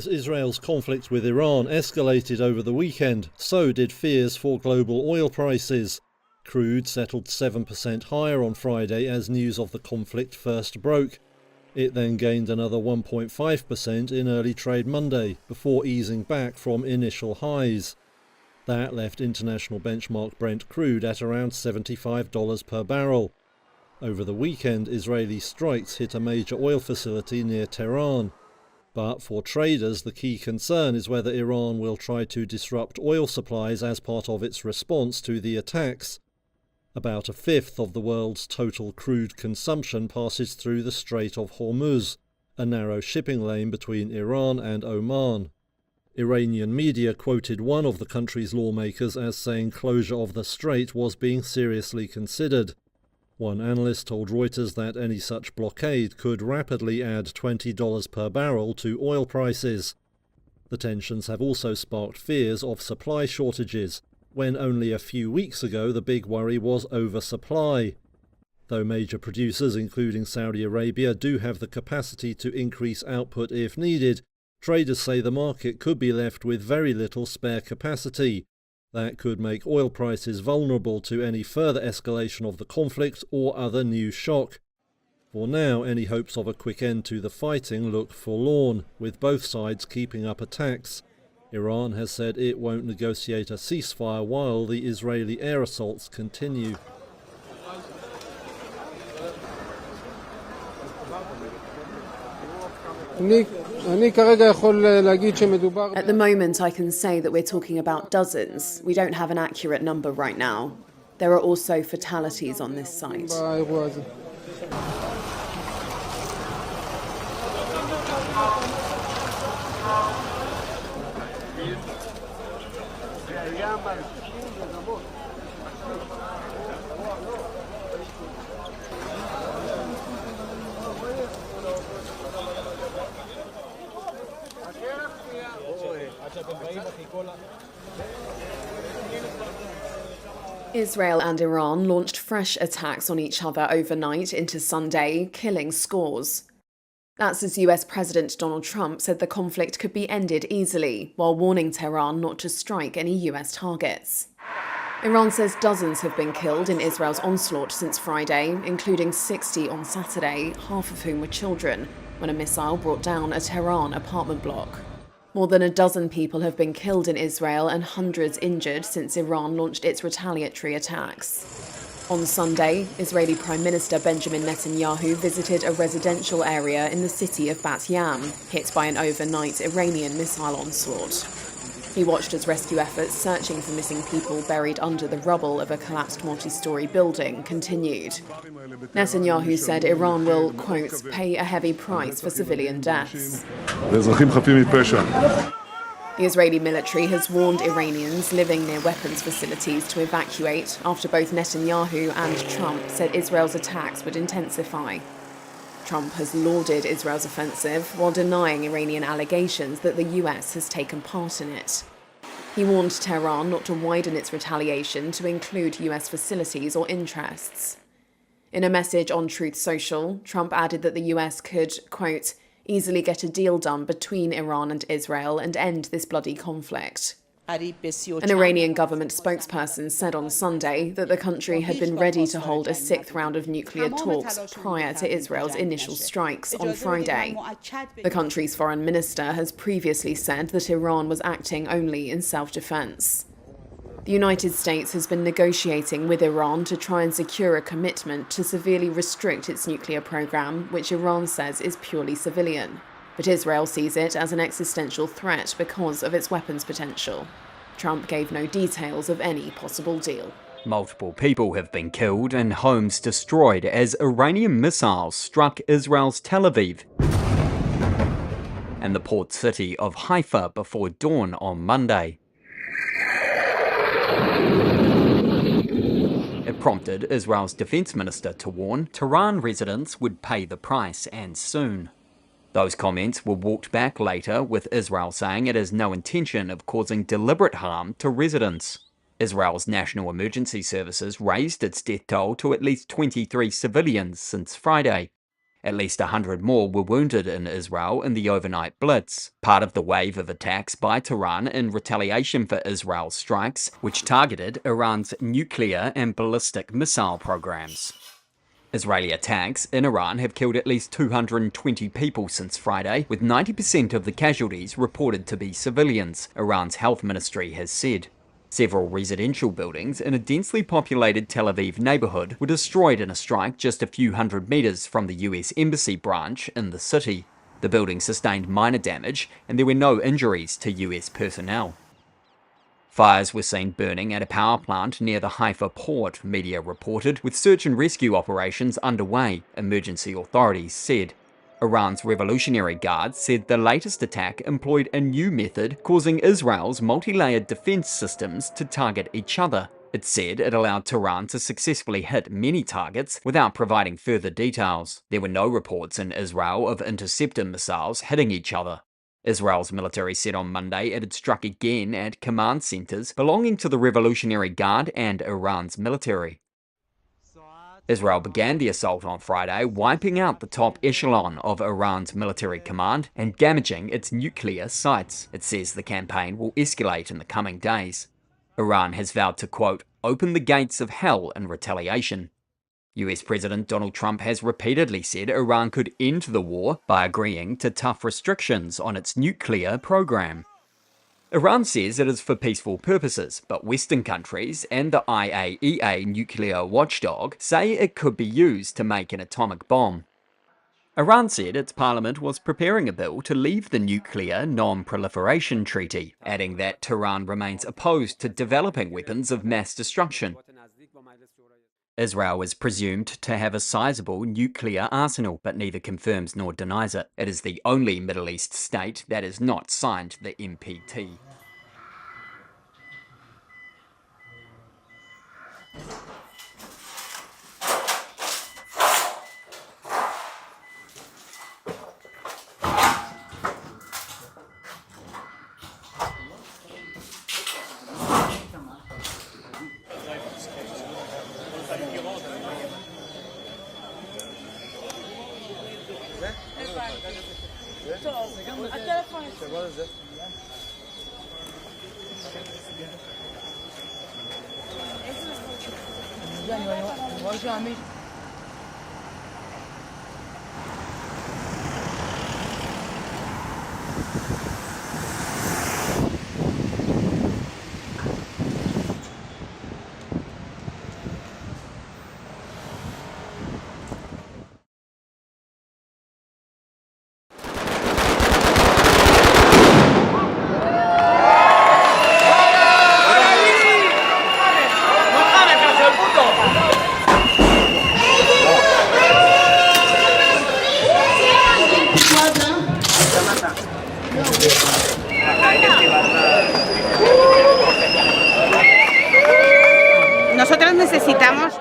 As Israel's conflict with Iran escalated over the weekend, so did fears for global oil prices. Crude settled 7% higher on Friday as news of the conflict first broke. It then gained another 1.5% in early trade Monday, before easing back from initial highs. That left international benchmark Brent crude at around $75 per barrel. Over the weekend, Israeli strikes hit a major oil facility near Tehran. But for traders, the key concern is whether Iran will try to disrupt oil supplies as part of its response to the attacks. About a fifth of the world's total crude consumption passes through the Strait of Hormuz, a narrow shipping lane between Iran and Oman. Iranian media quoted one of the country's lawmakers as saying closure of the strait was being seriously considered. One analyst told Reuters that any such blockade could rapidly add $20 per barrel to oil prices. The tensions have also sparked fears of supply shortages, when only a few weeks ago the big worry was oversupply. Though major producers, including Saudi Arabia, do have the capacity to increase output if needed, traders say the market could be left with very little spare capacity. That could make oil prices vulnerable to any further escalation of the conflict or other new shock. For now, any hopes of a quick end to the fighting look forlorn, with both sides keeping up attacks. Iran has said it won't negotiate a ceasefire while the Israeli air assaults continue. At the moment, I can say that we're talking about dozens. We don't have an accurate number right now. There are also fatalities on this site. Israel and Iran launched fresh attacks on each other overnight into Sunday, killing scores. That's as US President Donald Trump said the conflict could be ended easily, while warning Tehran not to strike any US targets. Iran says dozens have been killed in Israel's onslaught since Friday, including 60 on Saturday, half of whom were children, when a missile brought down a Tehran apartment block. More than a dozen people have been killed in Israel and hundreds injured since Iran launched its retaliatory attacks. On Sunday, Israeli Prime Minister Benjamin Netanyahu visited a residential area in the city of Bat Yam, hit by an overnight Iranian missile onslaught. He watched as rescue efforts searching for missing people buried under the rubble of a collapsed multi-story building continued. Netanyahu said Iran will, quote, pay a heavy price for civilian deaths. The Israeli military has warned Iranians living near weapons facilities to evacuate after both Netanyahu and Trump said Israel's attacks would intensify. Trump has lauded Israel's offensive while denying Iranian allegations that the US has taken part in it. He warned Tehran not to widen its retaliation to include US facilities or interests. In a message on Truth Social, Trump added that the US could, quote, easily get a deal done between Iran and Israel and end this bloody conflict. An Iranian government spokesperson said on Sunday that the country had been ready to hold a sixth round of nuclear talks prior to Israel's initial strikes on Friday. The country's foreign minister has previously said that Iran was acting only in self-defense. The United States has been negotiating with Iran to try and secure a commitment to severely restrict its nuclear program, which Iran says is purely civilian. But Israel sees it as an existential threat because of its weapons potential. Trump gave no details of any possible deal. Multiple people have been killed and homes destroyed as Iranian missiles struck Israel's Tel Aviv and the port city of Haifa before dawn on Monday. It prompted Israel's defense minister to warn Tehran residents would pay the price, and soon. Those comments were walked back later, with Israel saying it has no intention of causing deliberate harm to residents. Israel's National Emergency Services raised its death toll to at least 23 civilians since Friday. At least 100 more were wounded in Israel in the overnight blitz, part of the wave of attacks by Tehran in retaliation for Israel's strikes, which targeted Iran's nuclear and ballistic missile programs. Israeli attacks in Iran have killed at least 220 people since Friday, with 90% of the casualties reported to be civilians, Iran's health ministry has said. Several residential buildings in a densely populated Tel Aviv neighborhood were destroyed in a strike just a few hundred meters from the US Embassy branch in the city. The building sustained minor damage, and there were no injuries to US personnel. Fires were seen burning at a power plant near the Haifa port, media reported, with search and rescue operations underway, emergency authorities said. Iran's Revolutionary Guard said the latest attack employed a new method, causing Israel's multi-layered defense systems to target each other. It said it allowed Tehran to successfully hit many targets without providing further details. There were no reports in Israel of interceptor missiles hitting each other. Israel's military said on Monday it had struck again at command centers belonging to the Revolutionary Guard and Iran's military. Israel began the assault on Friday, wiping out the top echelon of Iran's military command and damaging its nuclear sites. It says the campaign will escalate in the coming days. Iran has vowed to, quote, open the gates of hell in retaliation. US President Donald Trump has repeatedly said Iran could end the war by agreeing to tough restrictions on its nuclear program. Iran says it is for peaceful purposes, but Western countries and the IAEA nuclear watchdog say it could be used to make an atomic bomb. Iran said its parliament was preparing a bill to leave the Nuclear Non-Proliferation Treaty, adding that Tehran remains opposed to developing weapons of mass destruction. Israel is presumed to have a sizable nuclear arsenal, but neither confirms nor denies it. It is the only Middle East state that has not signed the NPT.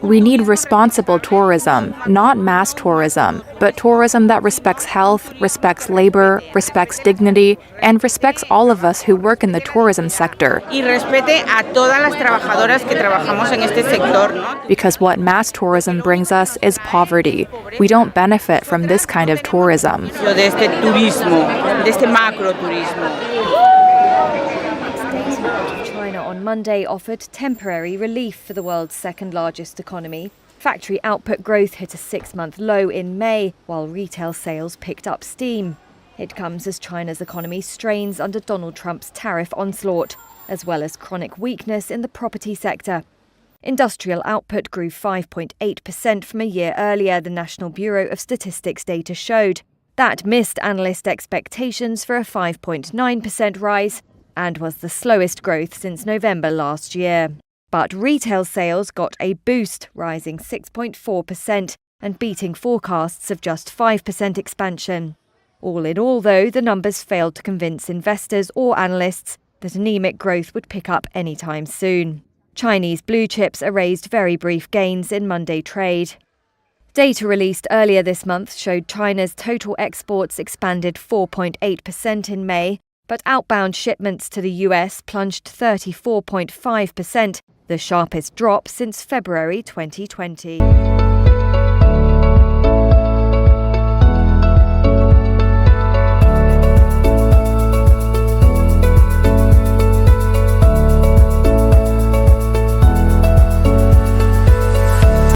We need responsible tourism, not mass tourism, but tourism that respects health, respects labor, respects dignity, and respects all of us who work in the tourism sector. Because what mass tourism brings us is poverty. We don't benefit from this kind of tourism. China on Monday offered temporary relief for the world's second-largest economy. Factory output growth hit a 6-month low in May, while retail sales picked up steam. It comes as China's economy strains under Donald Trump's tariff onslaught, as well as chronic weakness in the property sector. Industrial output grew 5.8% from a year earlier, the National Bureau of Statistics data showed. That missed analyst expectations for a 5.9% rise, and was the slowest growth since November last year. But retail sales got a boost, rising 6.4% and beating forecasts of just 5% expansion. All in all, though, the numbers failed to convince investors or analysts that anemic growth would pick up anytime soon. Chinese blue chips erased very brief gains in Monday trade. Data released earlier this month showed China's total exports expanded 4.8% in May, but outbound shipments to the US plunged 34.5%, the sharpest drop since February 2020.